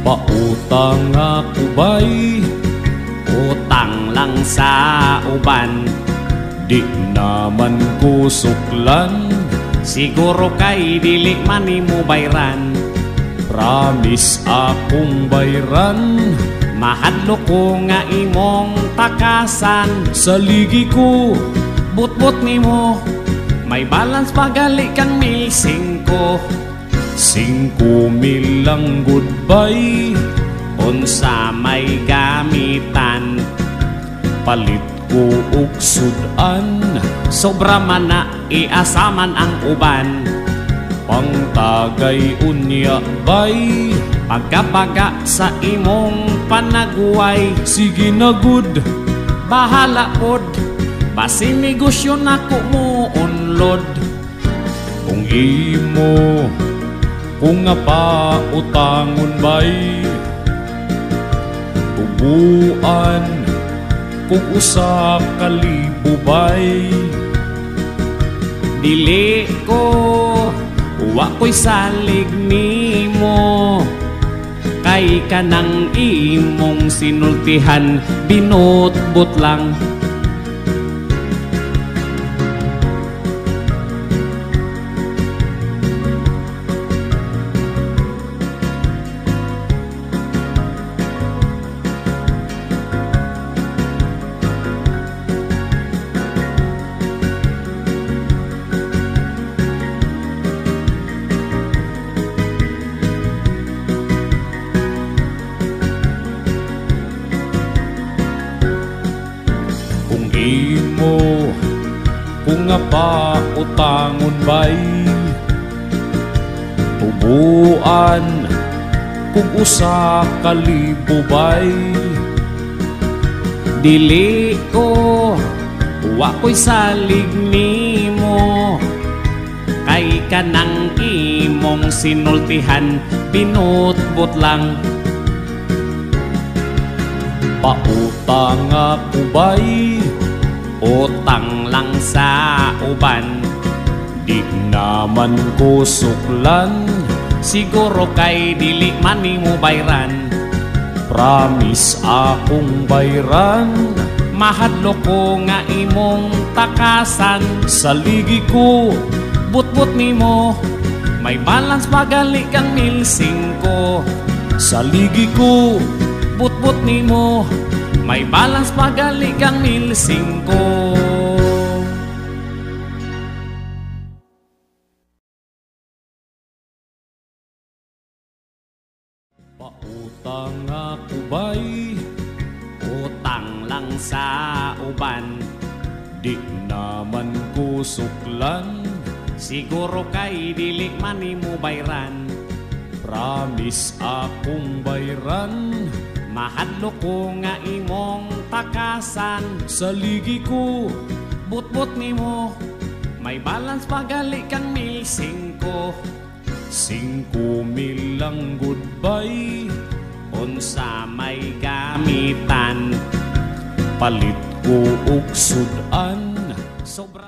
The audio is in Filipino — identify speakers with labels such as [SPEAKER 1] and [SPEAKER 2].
[SPEAKER 1] Pautang ako ba'y utang lang sa uban, di naman ko suklan, siguro kay dili man nimo bayran. Promise akong bayran, mahadlo ko nga imong takasan. Sa ligi ko, butbut nimo, may balance pagali kang 1,500. 5,000 lang goodbye, unsa may gamitan. Palit ko og sudan, sobra man na iasaman ang uban. Pangtagay unya bay, pagkapaga sa imong panaguway. Sige na good, bahala pod, basi negosyo na ko mo unlod. Kung imo, kung nga pa utangon bay, tubuan kung usa ka libo bay. Dili ko, wa ko'y salig nimo, kay kanang imong sinultihan, binutbut lang. Kung imo, kung nga pa utangon bay, tubuan kung usa ka libo bay. Dili ko, wa ko'y salig nimo, kay kanang imong sinultihan, binutbut lang. Pautang ako ba'y utang lang sa uban, di naman ko suklan, siguro kay dili man nimo bayran. Promise akong bayran, mahadlo ko nga imong takasan. Sa ligi ko, butbut nimo, may balance pagali kang 1,500. Sa ligi ko, butbut nimo, may balance pagali kang 1,500. Pautang ako ba'y utang lang sa uban, di naman ko suklan, siguro kay dili man nimo bayran. Promise akong bayran, mahadlo ko nga imong takasan. Sa ligi ko, butbut nimo, may balance pagali kang 1,500. 5,000 lang goodbye, unsa may gamitan. Palit ko og sudan, sobra